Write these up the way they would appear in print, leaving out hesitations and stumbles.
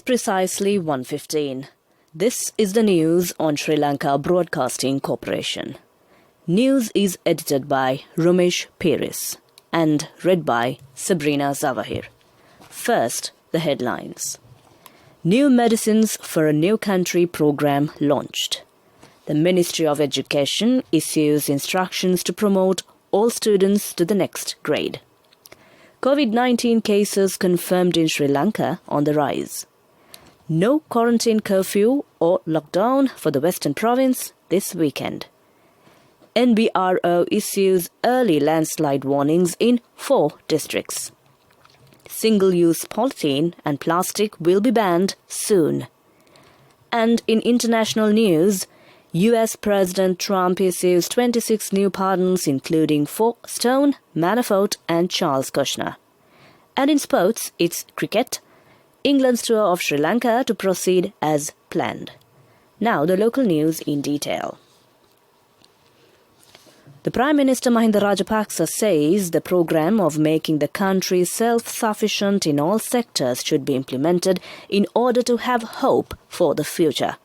precisely 1:15. This is the news on Sri Lanka Broadcasting Corporation. News is edited by Ramesh Peris and read by Sabrina Zawahir. First, the headlines. New Medicines for a New Country program launched. The Ministry of Education issues instructions to promote all students to the next grade. COVID-19 cases confirmed in Sri Lanka on the rise. No quarantine curfew or lockdown for the Western Province this weekend. NBRO issues early landslide warnings in 4 districts. Single-use polythene and plastic will be banned soon. And in international news, US President Trump issues 26 new pardons including for Stone, Manafort and Charles Kushner. And in sports, it's cricket. England's tour of Sri Lanka to proceed as planned. Now the local news in detail. The Prime Minister Mahinda Rajapaksa says the program of making the country self-sufficient in all sectors should be implemented in order to have hope for the future.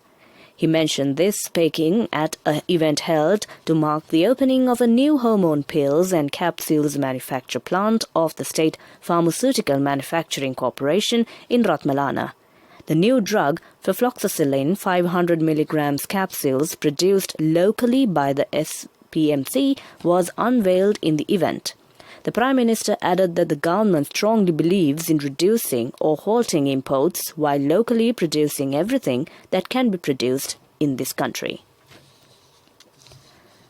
He mentioned this speaking at an event held to mark the opening of a new hormone pills and capsules manufacture plant of the State Pharmaceutical Manufacturing Corporation in Ratmalana. The new drug, fluoxetine 500 milligrams capsules produced locally by the SPMC, was unveiled in the event. The Prime Minister added that the government strongly believes in reducing or halting imports while locally producing everything that can be produced in this country.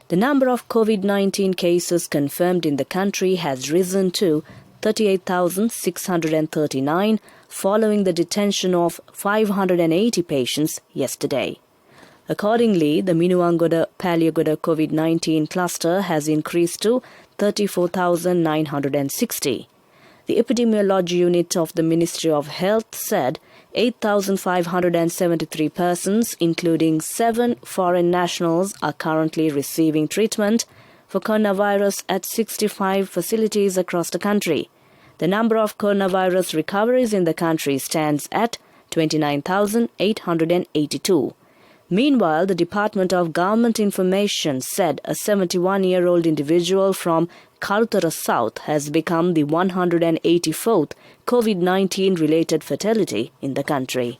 The number of COVID-19 cases confirmed in the country has risen to 38,639 following the detention of 580 patients yesterday. Accordingly, the Minuwangoda Paliyagoda COVID-19 cluster has increased to 34,960. The epidemiology unit of the Ministry of Health said 8,573 persons, including 7 foreign nationals, are currently receiving treatment for coronavirus at 65 facilities across the country. The number of coronavirus recoveries in the country stands at 29,882. Meanwhile, the Department of Government Information said a 71-year-old individual from Kalutara South has become the 184th COVID-19-related fatality in the country.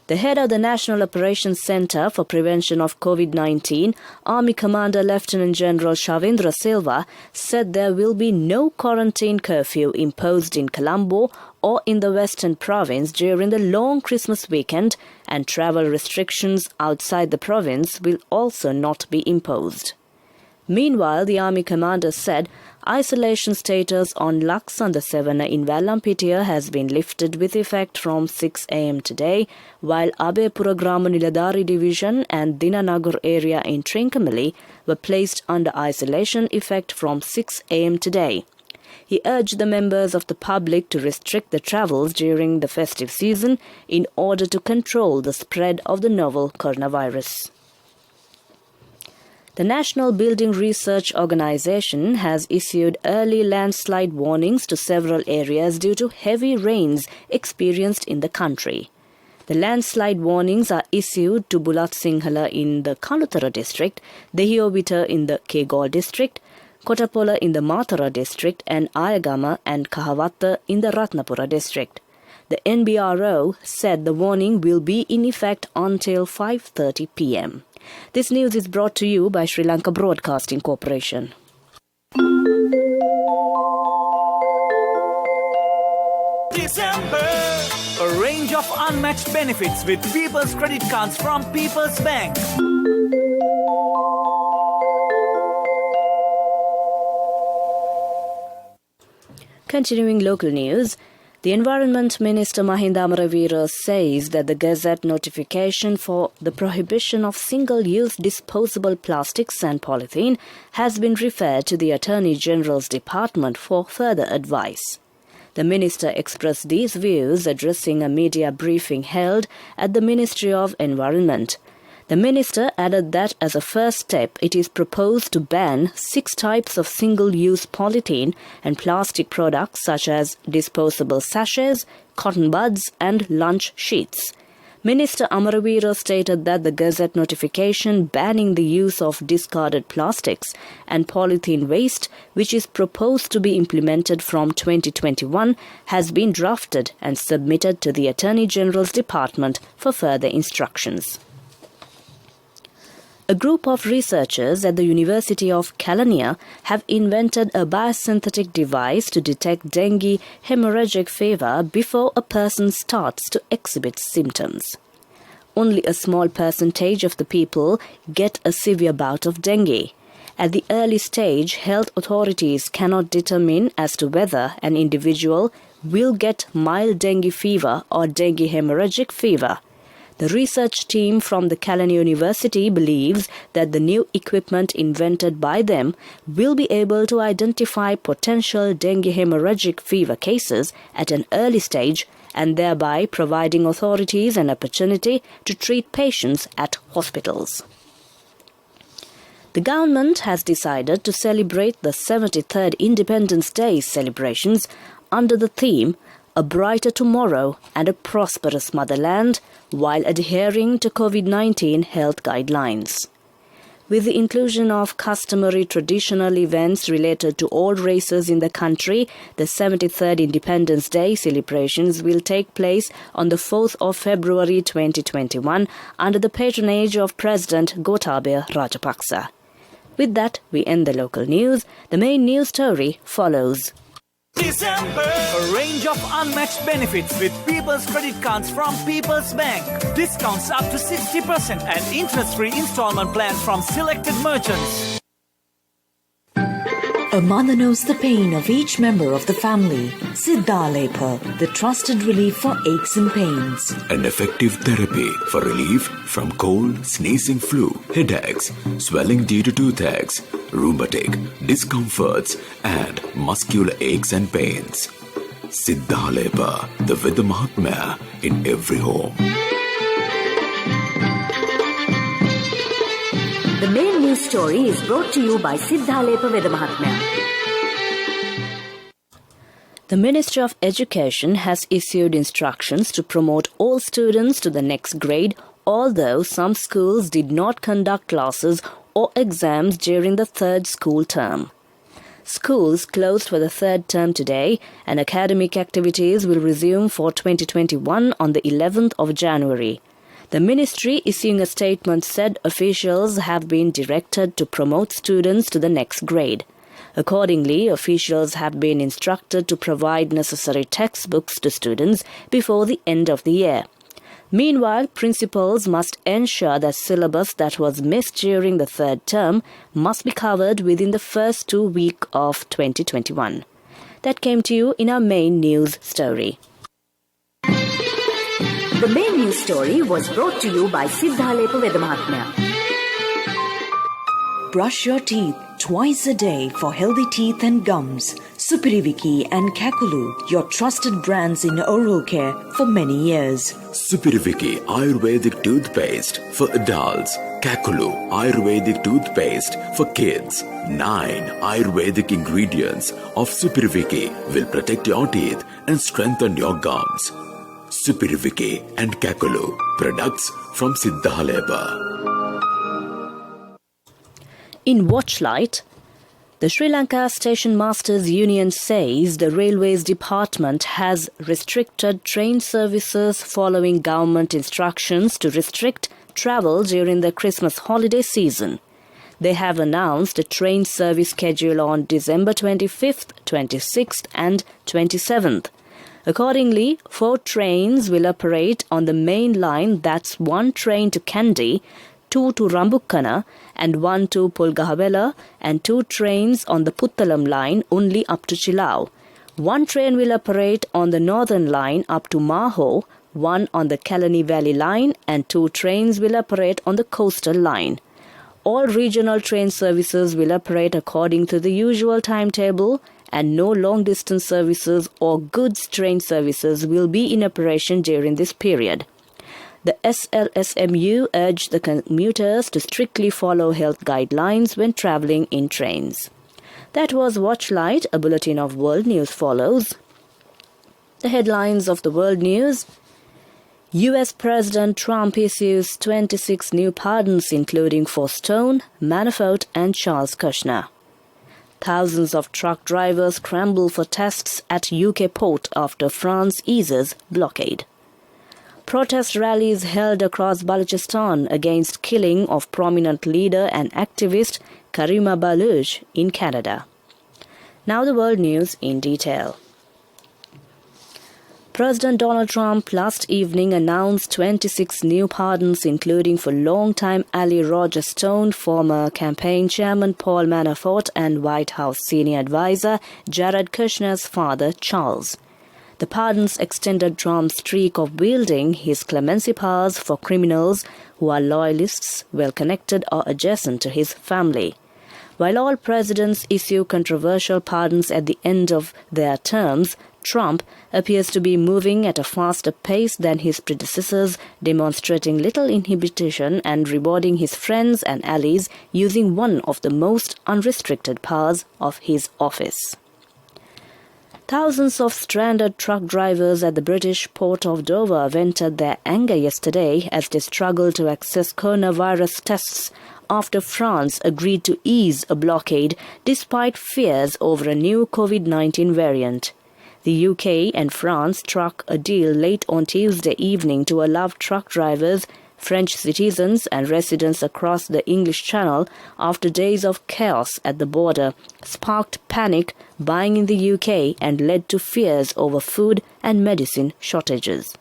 The head of the National Operations Centre for Prevention of COVID-19, Army Commander Lieutenant General Shavindra Silva, said there will be no quarantine curfew imposed in Colombo or in the Western Province during the long Christmas weekend, and travel restrictions outside the province will also not be imposed. Meanwhile, the Army Commander said isolation status on Laksandasevana in Vallampitiya has been lifted with effect from 6 a.m. today, while Abepura Grama Niladari Division and Dinanagar area in Trincomalee were placed under isolation effect from 6 a.m. today. He urged the members of the public to restrict the travels during the festive season in order to control the spread of the novel coronavirus. The National Building Research Organisation has issued early landslide warnings to several areas due to heavy rains experienced in the country. The landslide warnings are issued to Bulat Sinhala in the Kalutara district, Dehiovita in the Kegol district, Kotapola in the Matara district, and Ayagama and Kahavatta in the Ratnapura district. The NBRO said the warning will be in effect until 5:30 p.m. This news is brought to you by Sri Lanka Broadcasting Corporation. December, a range of unmatched benefits with People's Credit Cards from People's Bank. Continuing local news, the Environment Minister Mahinda Amaravira says that the Gazette notification for the prohibition of single-use disposable plastics and polythene has been referred to the Attorney General's Department for further advice. The Minister expressed these views addressing a media briefing held at the Ministry of Environment. The minister added that as a first step, it is proposed to ban 6 types of single-use polythene and plastic products such as disposable sachets, cotton buds and lunch sheets. Minister Amaraveera stated that the Gazette notification banning the use of discarded plastics and polythene waste, which is proposed to be implemented from 2021, has been drafted and submitted to the Attorney General's Department for further instructions. A group of researchers at the University of Kelaniya have invented a biosynthetic device to detect dengue hemorrhagic fever before a person starts to exhibit symptoms. Only a small percentage of the people get a severe bout of dengue. At the early stage, health authorities cannot determine as to whether an individual will get mild dengue fever or dengue hemorrhagic fever. The research team from the Kelaniya University believes that the new equipment invented by them will be able to identify potential dengue hemorrhagic fever cases at an early stage and thereby providing authorities an opportunity to treat patients at hospitals. The government has decided to celebrate the 73rd Independence Day celebrations under the theme A Brighter Tomorrow and a Prosperous Motherland, while adhering to COVID-19 health guidelines. With the inclusion of customary traditional events related to all races in the country, the 73rd Independence Day celebrations will take place on the 4th of February 2021 under the patronage of President Gotabaya Rajapaksa. With that, we end the local news. The main news story follows. December, a range of unmatched benefits with People's Credit Cards from People's Bank. Discounts up to 60% and interest-free installment plans from selected merchants. A mother knows the pain of each member of the family. Siddhalepa, the trusted relief for aches and pains. An effective therapy for relief from cold, sneezing, flu, headaches, swelling due to toothaches, rheumatic, discomforts, and muscular aches and pains. Siddhalepa, the Veda Mahatmya in every home. The main news story is brought to you by Siddhalepa Veda Mahatmya. The Ministry of Education has issued instructions to promote all students to the next grade, although some schools did not conduct classes or exams during the third school term. Schools closed for the third term today, and academic activities will resume for 2021 on the 11th of January. The ministry, issuing a statement, said officials have been directed to promote students to the next grade. Accordingly, officials have been instructed to provide necessary textbooks to students before the end of the year. Meanwhile, principals must ensure that syllabus that was missed during the third term must be covered within the first 2 weeks of 2021. That came to you in our main news story. The main news story was brought to you by Siddhalepa Veda Mahatmya. Brush your teeth twice a day for healthy teeth and gums. Supiriviki and Kakulu, your trusted brands in oral care for many years. Supiriviki Ayurvedic toothpaste for adults. Kakulu Ayurvedic toothpaste for kids. 9 Ayurvedic ingredients of Supiriviki will protect your teeth and strengthen your gums. Supiriviki and Kakulu, products from Siddhalepa. In Watchlight, the Sri Lanka Station Masters Union says the Railways Department has restricted train services following government instructions to restrict travel during the Christmas holiday season. They have announced a train service schedule on December 25th, 26th and 27th. Accordingly, 4 trains will operate on the main line, that's 1 train to Kandy, 2 to Rambukkana and 1 to Pulgahavela, and 2 trains on the Puttalam line only up to Chilau. 1 train will operate on the northern line up to Maho, 1 on the Kalani Valley line, and 2 trains will operate on the coastal line. All regional train services will operate according to the usual timetable, and no long-distance services or goods train services will be in operation during this period. The SLSMU urged the commuters to strictly follow health guidelines when travelling in trains. That was Watchlight, a bulletin of world news follows. The headlines of the world news. US President Trump issues 26 new pardons including for Stone, Manafort and Charles Kushner. Thousands of truck drivers scramble for tests at UK port after France eases blockade. Protest rallies held across Balochistan against killing of prominent leader and activist Karima Baluch in Canada. Now the world news in detail. President Donald Trump last evening announced 26 new pardons including for longtime ally Roger Stone, former campaign chairman Paul Manafort and White House senior advisor Jared Kushner's father Charles. The pardons extended Trump's streak of wielding his clemency powers for criminals who are loyalists, well-connected or adjacent to his family. While all presidents issue controversial pardons at the end of their terms, Trump appears to be moving at a faster pace than his predecessors, demonstrating little inhibition and rewarding his friends and allies using one of the most unrestricted powers of his office. Thousands of stranded truck drivers at the British port of Dover vented their anger yesterday as they struggled to access coronavirus tests after France agreed to ease a blockade despite fears over a new COVID-19 variant. The UK and France struck a deal late on Tuesday evening to allow truck drivers, French citizens and residents across the English Channel after days of chaos at the border sparked panic buying in the UK and led to fears over food and medicine shortages.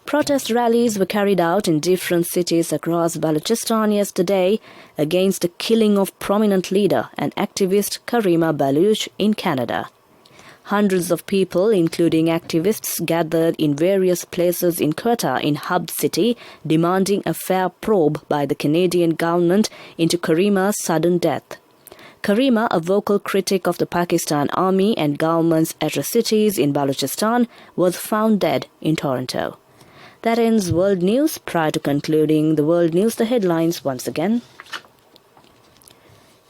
Protest rallies were carried out in different cities across Balochistan yesterday against the killing of prominent leader and activist Karima Baluch in Canada. Hundreds of people, including activists, gathered in various places in Quetta in Hub City, demanding a fair probe by the Canadian government into Karima's sudden death. Karima, a vocal critic of the Pakistan Army and government's atrocities in Balochistan, was found dead in Toronto. That ends World News. Prior to concluding the World News, the headlines once again.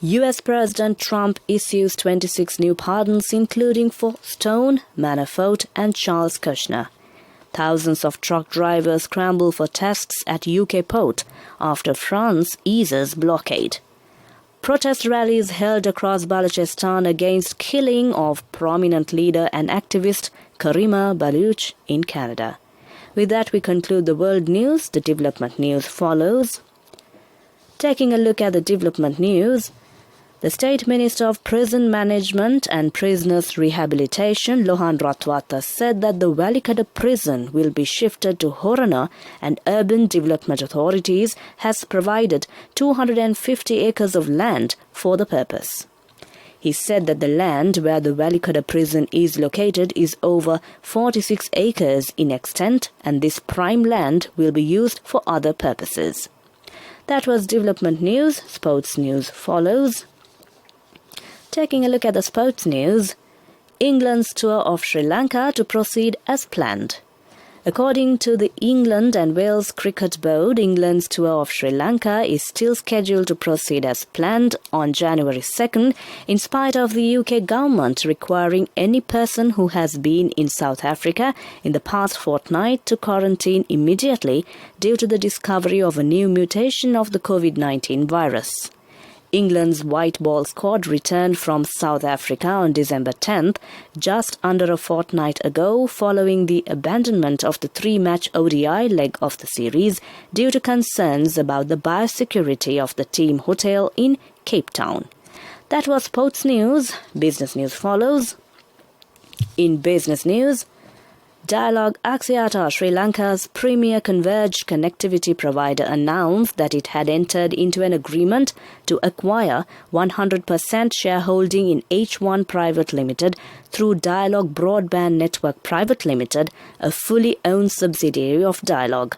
US President Trump issues 26 new pardons including for Stone, Manafort and Charles Kushner. Thousands of truck drivers scramble for tests at UK port after France eases blockade. Protest rallies held across Balochistan against killing of prominent leader and activist Karima Baluch in Canada. With that, we conclude the world news. The development news follows. Taking a look at the development news, the State Minister of Prison Management and Prisoners Rehabilitation, Lohan Ratwata, said that the Walikada prison will be shifted to Horana and Urban Development Authorities has provided 250 acres of land for the purpose. He said that the land where the Walikada prison is located is over 46 acres in extent and this prime land will be used for other purposes. That was development news. Sports news follows. Taking a look at the sports news, England's tour of Sri Lanka to proceed as planned. According to the England and Wales Cricket Board, England's tour of Sri Lanka is still scheduled to proceed as planned on January 2nd, in spite of the UK government requiring any person who has been in South Africa in the past fortnight to quarantine immediately due to the discovery of a new mutation of the COVID-19 virus. England's white ball squad returned from South Africa on December 10th, just under a fortnight ago, following the abandonment of the three-match ODI leg of the series due to concerns about the biosecurity of the team hotel in Cape Town. That was sports news. Business news follows. In business news, Dialog Axiata, Sri Lanka's premier converged connectivity provider, announced that it had entered into an agreement to acquire 100% shareholding in H1 Private Limited through Dialog Broadband Network Private Limited, a fully owned subsidiary of Dialog.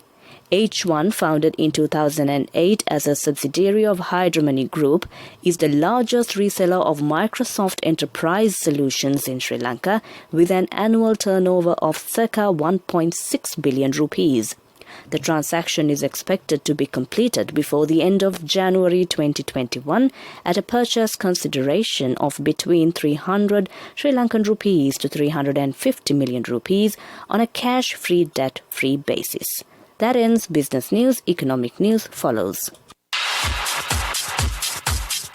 H1, founded in 2008 as a subsidiary of Hydromoney Group, is the largest reseller of Microsoft Enterprise solutions in Sri Lanka, with an annual turnover of circa 1.6 billion rupees. The transaction is expected to be completed before the end of January 2021 at a purchase consideration of between 300 Sri Lankan rupees to 350 million rupees on a cash-free, debt-free basis. That ends business news. Economic news follows.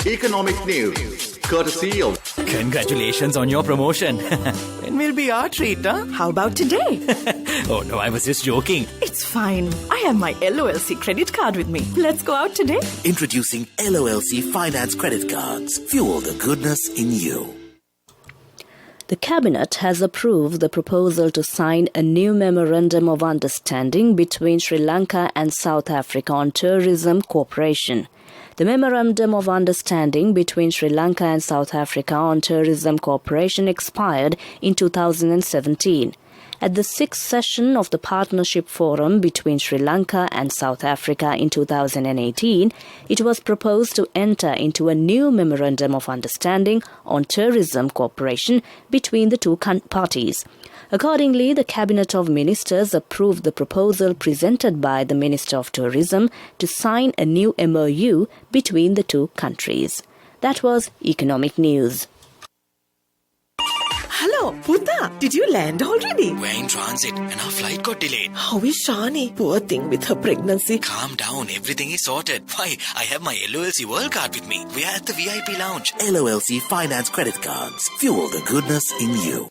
Economic news, courtesy of... Congratulations on your promotion. When will be our treat, huh? How about today? Oh no, I was just joking. It's fine. I have my LOLC credit card with me. Let's go out today. Introducing LOLC Finance Credit Cards. Fuel the goodness in you. The Cabinet has approved the proposal to sign a new Memorandum of Understanding between Sri Lanka and South Africa on tourism cooperation. The Memorandum of Understanding between Sri Lanka and South Africa on tourism cooperation expired in 2017. At the sixth session of the Partnership Forum between Sri Lanka and South Africa in 2018, it was proposed to enter into a new Memorandum of Understanding on tourism cooperation between the two parties. Accordingly, the Cabinet of Ministers approved the proposal presented by the Minister of Tourism to sign a new MOU between the two countries. That was Economic News. Hello, Puta. Did you land already? We're in transit and our flight got delayed. How is Shani? Poor thing with her pregnancy. Calm down, everything is sorted. Why, I have my LOLC World Card with me. We are at the VIP lounge. LOLC Finance Credit Cards. Fuel the goodness in you.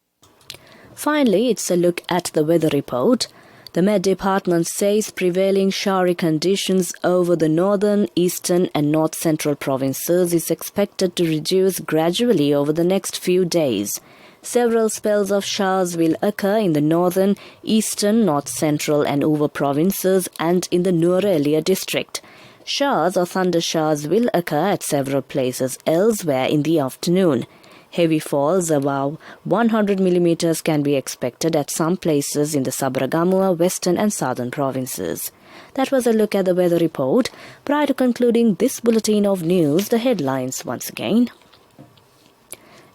Finally, it's a look at the weather report. The Met Department says prevailing showery conditions over the northern, eastern and north-central provinces is expected to reduce gradually over the next few days. Several spells of showers will occur in the northern, eastern, north-central and Uva provinces and in the Nuwara district. Showers or thunder showers will occur at several places elsewhere in the afternoon. Heavy falls above 100 millimeters can be expected at some places in the Sabaragamuwa, western and southern provinces. That was a look at the weather report. Prior to concluding this bulletin of news, the headlines once again.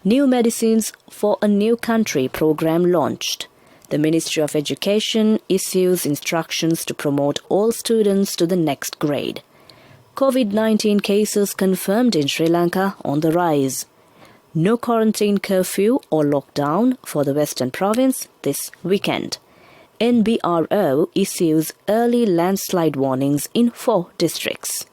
New Medicines for a New Country program launched. The Ministry of Education issues instructions to promote all students to the next grade. COVID-19 cases confirmed in Sri Lanka on the rise. No quarantine curfew or lockdown for the Western Province this weekend. NBRO issues early landslide warnings in 4 districts.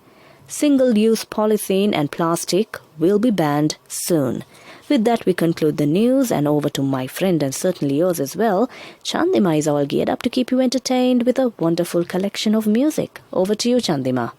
Single-use polythene and plastic will be banned soon. With that, we conclude the news, and over to my friend and certainly yours as well. Chandima is all geared up to keep you entertained with a wonderful collection of music. Over to you, Chandima.